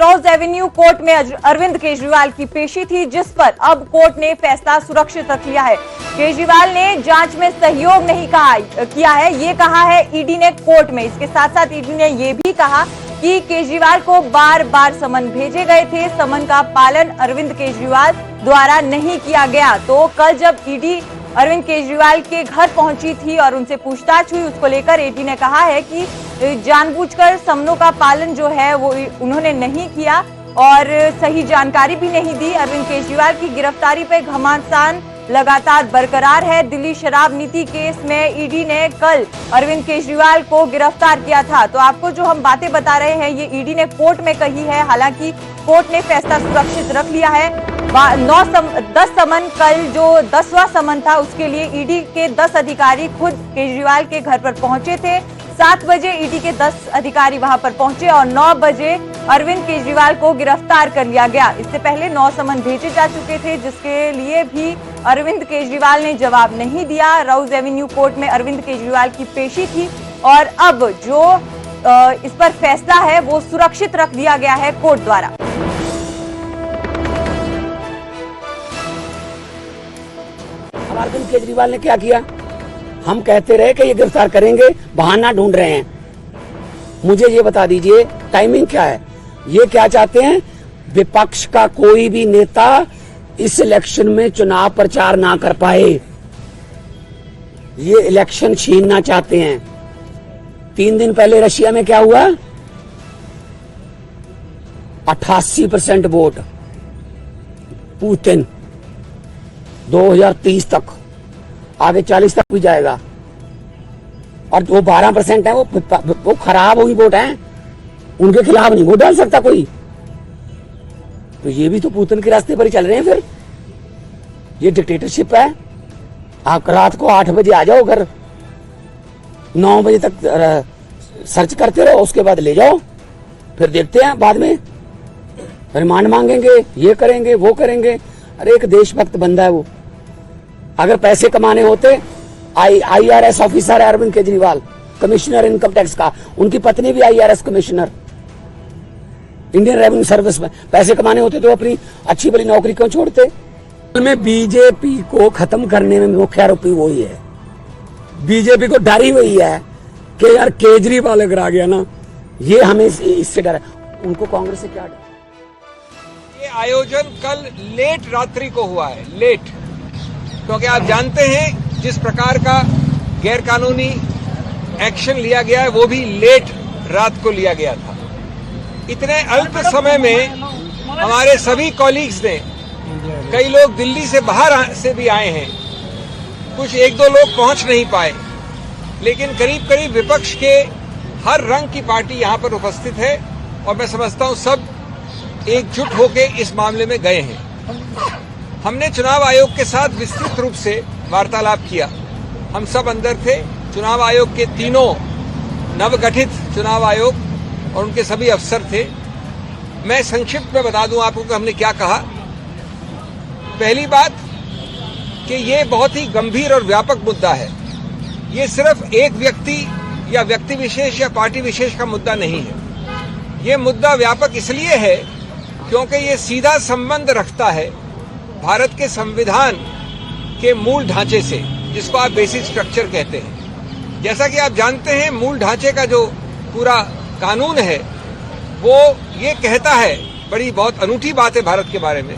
रोज Avenue court में अरविंद केजरीवाल की पेशी थी, जिस पर अब कोर्ट ने फैसला सुरक्षित रख लिया है। केजरीवाल ने जांच में सहयोग नहीं किया है, ये कहा है ईडी ने कोर्ट में। इसके साथ साथ ईडी ने ये भी कहा कि केजरीवाल को बार बार समन भेजे गए थे, समन का पालन अरविंद केजरीवाल द्वारा नहीं किया गया। तो कल जब ईडी अरविंद केजरीवाल के घर पहुंची थी और उनसे पूछताछ हुई, उसको लेकर ईडी ने कहा है कि जानबूझकर समनों का पालन जो है वो उन्होंने नहीं किया और सही जानकारी भी नहीं दी। अरविंद केजरीवाल की गिरफ्तारी पे घमासान लगातार बरकरार है। दिल्ली शराब नीति केस में ईडी ने कल अरविंद केजरीवाल को गिरफ्तार किया था। तो आपको जो हम बातें बता रहे हैं ये ईडी ने कोर्ट में कही है। हालांकि कोर्ट ने फैसला सुरक्षित रख लिया है। 10 समन, कल जो 10वां समन था उसके लिए ईडी के 10 अधिकारी खुद केजरीवाल के घर पर पहुंचे थे। 7 बजे ईडी के 10 अधिकारी वहां पर पहुंचे और 9 बजे अरविंद केजरीवाल को गिरफ्तार कर लिया गया। इससे पहले 9 समन भेजे जा चुके थे, जिसके लिए भी अरविंद केजरीवाल ने जवाब नहीं दिया। रोज एवेन्यू कोर्ट में अरविंद केजरीवाल की पेशी थी और अब जो इस पर फैसला है वो सुरक्षित रख दिया गया है कोर्ट द्वारा। अरविंद केजरीवाल ने क्या किया? हम कहते रहे कि ये गिरफ्तार करेंगे, बहाना ढूंढ रहे हैं। मुझे ये बता दीजिए टाइमिंग क्या है? ये क्या चाहते हैं? विपक्ष का कोई भी नेता इस इलेक्शन में चुनाव प्रचार ना कर पाए, ये इलेक्शन छीनना चाहते हैं। 3 दिन पहले रशिया में क्या हुआ? 88% वोट पुतिन, 2030 तक, आगे 40 तक भी जाएगा। और वो 12% है, वो खराब हुई वोट है, उनके खिलाफ नहीं वोट डाल सकता कोई। तो ये भी तो पुतिन के रास्ते पर ही चल रहे हैं। फिर ये डिक्टेटरशिप है। आप रात को 8 बजे आ जाओ घर, 9 बजे तक सर्च करते रहो, उसके बाद ले जाओ, फिर देखते हैं बाद में रिमांड मांगेंगे, ये करेंगे वो करेंगे। अरे एक देशभक्त बंदा है वो। अगर पैसे कमाने होते, IRS ऑफिसर है Arvind Kejriwal, commissioner income tax का, उनकी पत्नी भी IRS commissioner, Indian revenue service में। पैसे कमाने होते तो अपनी अच्छी भली नौकरी क्यों छोड़ते? में बीजेपी को खत्म करने में मुख्य आरोपी वही है। बीजेपी को डर ही वही है कि यार केजरीवाल अगर आ गया ना, ये हमें इससे डर है। उनको कांग्रेस से क्या डर? ये आयोजन कल लेट रात्रि को हुआ है, लेट, क्योंकि आप जानते हैं जिस प्रकार का गैरकानूनी एक्शन लिया गया है वो भी लेट रात को लिया गया था। इतने अल्प समय में हमारे सभी कॉलीग्स ने, कई लोग दिल्ली से बाहर से भी आए हैं, कुछ 1-2 लोग पहुंच नहीं पाए, लेकिन करीब करीब विपक्ष के हर रंग की पार्टी यहां पर उपस्थित है और मैं समझता हूं सब एकजुट होकर इस मामले में गए हैं। हमने चुनाव आयोग के साथ विस्तृत रूप से वार्तालाप किया। हम सब अंदर थे, चुनाव आयोग के तीनों नवगठित चुनाव आयोग और उनके सभी अफसर थे। मैं संक्षिप्त में बता दूं आपको कि हमने क्या कहा। पहली बात कि ये बहुत ही गंभीर और व्यापक मुद्दा है। ये सिर्फ एक व्यक्ति या व्यक्ति विशेष या पार्टी विशेष का मुद्दा नहीं है। ये मुद्दा व्यापक इसलिए है क्योंकि ये सीधा संबंध रखता है भारत के संविधान के मूल ढांचे से, जिसको आप बेसिक स्ट्रक्चर कहते हैं। जैसा कि आप जानते हैं, मूल ढांचे का जो पूरा कानून है वो ये कहता है, बड़ी बहुत अनूठी बात है भारत के बारे में,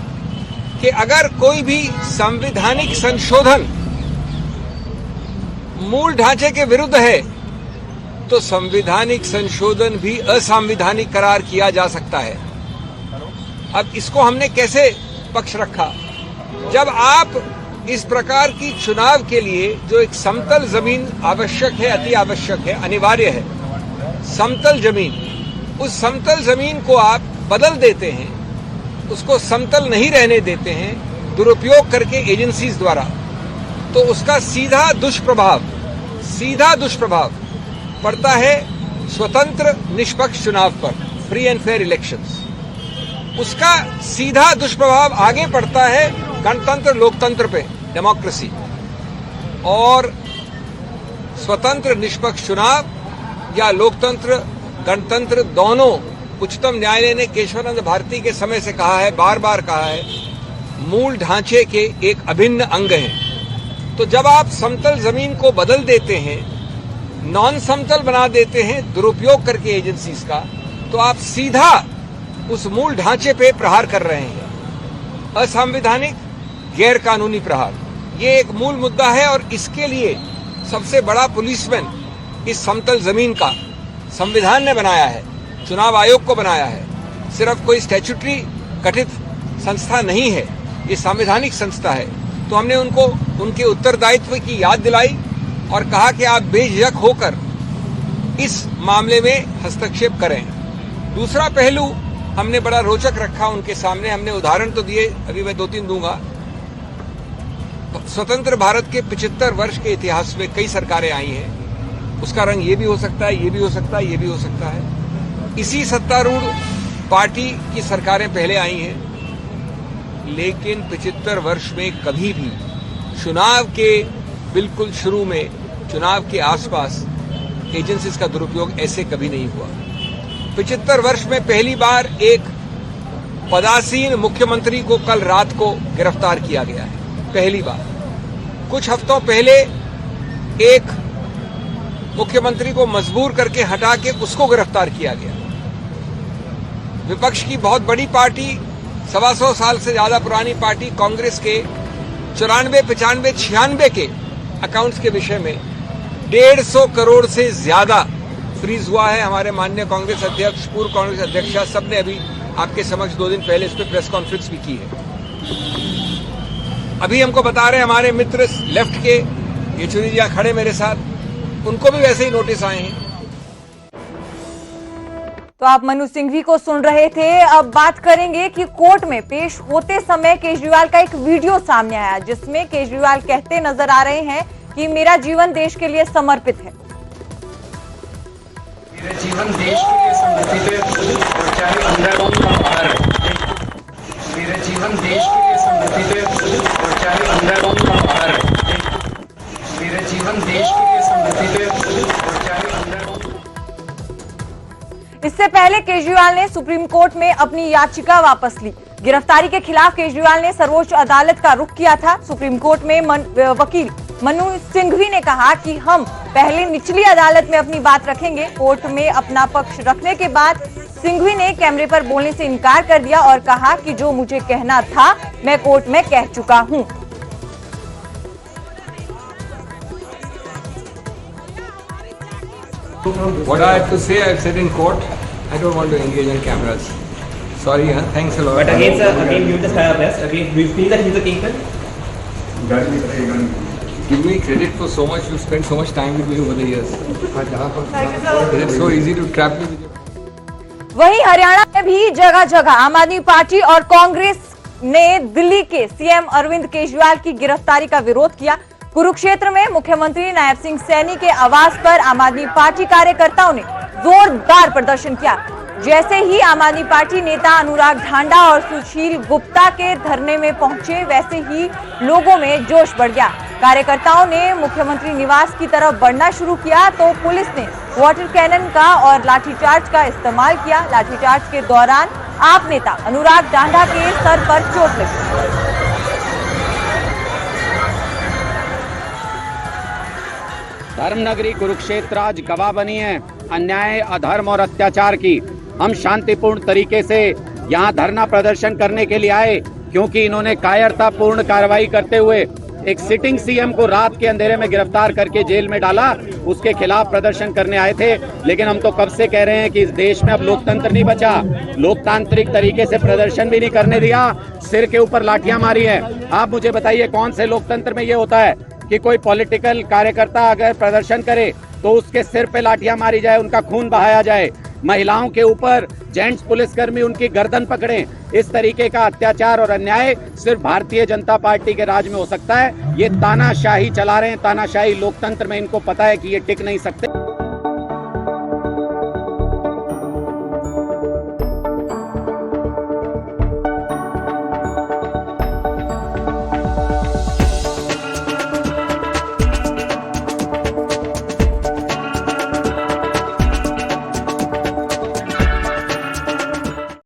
कि अगर कोई भी संवैधानिक संशोधन मूल ढांचे के विरुद्ध है तो संवैधानिक संशोधन भी असंवैधानिक करार किया जा सकता है। अब इसको हमने कैसे पक्ष रखा? जब आप इस प्रकार की चुनाव के लिए जो एक समतल जमीन आवश्यक है, अति आवश्यक है, अनिवार्य है, समतल जमीन, उस समतल जमीन को आप बदल देते हैं, उसको समतल नहीं रहने देते हैं दुरुपयोग करके एजेंसीज द्वारा, तो उसका सीधा दुष्प्रभाव पड़ता है स्वतंत्र निष्पक्ष चुनाव पर, फ्री एंड फेयर इलेक्शंस। उसका सीधा दुष्प्रभाव आगे पड़ता है गणतंत्र लोकतंत्र पे, डेमोक्रेसी। और स्वतंत्र निष्पक्ष चुनाव या लोकतंत्र गणतंत्र दोनों उच्चतम न्यायालय ने केशवानंद भारती के समय से कहा है, बार बार कहा है, मूल ढांचे के एक अभिन्न अंग हैं। तो जब आप समतल जमीन को बदल देते हैं, नॉन समतल बना देते हैं दुरुपयोग करके एजेंसीज का, तो आप सीधा उस मूल ढांचे पे प्रहार कर रहे हैं। असंवैधानिक, गैर कानूनी प्रहार, ये एक मूल मुद्दा है और इसके लिए सबसे बड़ा पुलिसमैन इस समतल जमीन का संविधान ने बनाया है, चुनाव आयोग को बनाया है। सिर्फ कोई स्टैट्यूटरी गठित संस्था नहीं है, ये संवैधानिक संस्था है। तो हमने उनको उनके उत्तरदायित्व की याद दिलाई और कहा कि आप बेझिझक होकर इस मामले में हस्तक्षेप करें। दूसरा पहलू हमने बड़ा रोचक रखा उनके सामने, हमने उदाहरण तो दिए, अभी मैं 2-3 दूंगा। स्वतंत्र भारत के 75 वर्ष के इतिहास में कई सरकारें आई हैं, उसका रंग ये भी हो सकता है, ये भी हो सकता है, ये भी हो सकता है। इसी सत्तारूढ़ पार्टी की सरकारें पहले आई हैं, लेकिन 75 वर्ष में कभी भी चुनाव के बिल्कुल शुरू में, चुनाव के आसपास एजेंसीज का दुरुपयोग ऐसे कभी नहीं हुआ। 75 वर्ष में पहली बार एक पदासीन मुख्यमंत्री को कल रात को गिरफ्तार किया गया है, पहली बार। कुछ हफ्तों पहले एक मुख्यमंत्री को मजबूर करके हटा के उसको गिरफ्तार किया गया। विपक्ष की बहुत बड़ी पार्टी, 125 साल से ज्यादा पुरानी पार्टी कांग्रेस के 94, 95, 96 के अकाउंट्स के विषय में 150 करोड़ से ज्यादा फ्रीज हुआ है। हमारे माननीय कांग्रेस अध्यक्ष, पूर्व कांग्रेस अध्यक्षा, सबने अभी आपके समक्ष 2 दिन पहले इस पर प्रेस कॉन्फ्रेंस भी की है। अभी हमको बता रहे हमारे मित्र लेफ्ट के, येचुरी जी खड़े मेरे साथ, उनको भी वैसे ही नोटिस आए हैं। तो आप मनु सिंघवी को सुन रहे थे। अब बात करेंगे कि कोर्ट में पेश होते समय केजरीवाल का एक वीडियो सामने आया, जिसमें केजरीवाल कहते नजर आ रहे हैं कि मेरा जीवन देश के लिए समर्पित है। मेरा जीवन देश के लिए समर्पित है, चाहे अंदर हो या बाहर। मेरा जीवन देश के लिए समर्पित है, चाहे अंदर हो या बाहर। मेरा जीवन देश के लिए समर्पित है, चाहे अंदर हो। इससे पहले केजरीवाल ने सुप्रीम कोर्ट में अपनी याचिका वापस ली। गिरफ्तारी के खिलाफ केजरीवाल ने सर्वोच्च अदालत का रुख किया था। सुप्रीम कोर्ट में वकील मनु सिंघवी ने कहा कि हम पहले निचली अदालत में अपनी बात रखेंगे। कोर्ट में अपना पक्ष रखने के बाद सिंघवी ने कैमरे पर बोलने से इनकार कर दिया और कहा कि जो मुझे कहना था मैं कोर्ट में कह चुका हूं। What I have to say, I've said in court. I don't want to engage on cameras. Sorry, thanks a lot. But again, sir, again, you just have arrest. Again, do you feel that he's a kingpin? Give me credit for so much. You spent so much time with me over the years. It's so easy to trap me with your... वहीं हरियाणा में भी जगह जगह आम आदमी party और कांग्रेस ने दिल्ली के सीएम अरविंद केजरीवाल की गिरफ्तारी का विरोध किया। कुरुक्षेत्र में मुख्यमंत्री नायब सिंह सैनी के आवास पर आम आदमी पार्टी कार्यकर्ताओं ने जोरदार प्रदर्शन किया। जैसे ही आम आदमी पार्टी नेता अनुराग ढांडा और सुशील गुप्ता के धरने में पहुंचे, वैसे ही लोगों में जोश बढ़ गया। कार्यकर्ताओं ने मुख्यमंत्री निवास की तरफ बढ़ना शुरू किया तो पुलिस ने वाटर कैनन का और लाठीचार्ज का इस्तेमाल किया। लाठीचार्ज के दौरान आप नेता अनुराग ढांडा के सर पर चोट लगी। धर्मनगरी कुरुक्षेत्र आज गवाह बनी है अन्याय, अधर्म और अत्याचार की। हम शांतिपूर्ण तरीके से यहाँ धरना प्रदर्शन करने के लिए आए, क्योंकि इन्होंने कायरतापूर्ण कार्रवाई करते हुए एक सिटिंग सीएम को रात के अंधेरे में गिरफ्तार करके जेल में डाला। उसके खिलाफ प्रदर्शन करने आए थे। लेकिन हम तो कब से कह रहे हैं कि इस देश में अब लोकतंत्र नहीं बचा। लोकतांत्रिक तरीके से प्रदर्शन भी नहीं करने दिया, सिर के ऊपर लाठियां मारी है। आप मुझे बताइए, कौन से लोकतंत्र में ये होता है कि कोई पॉलिटिकल कार्यकर्ता अगर प्रदर्शन करे तो उसके सिर पे लाठियां मारी जाए, उनका खून बहाया जाए, महिलाओं के ऊपर जेंट्स पुलिसकर्मी उनकी गर्दन पकड़े। इस तरीके का अत्याचार और अन्याय सिर्फ भारतीय जनता पार्टी के राज में हो सकता है। ये तानाशाही चला रहे हैं, तानाशाही लोकतंत्र में इनको पता है कि ये टिक नहीं सकते।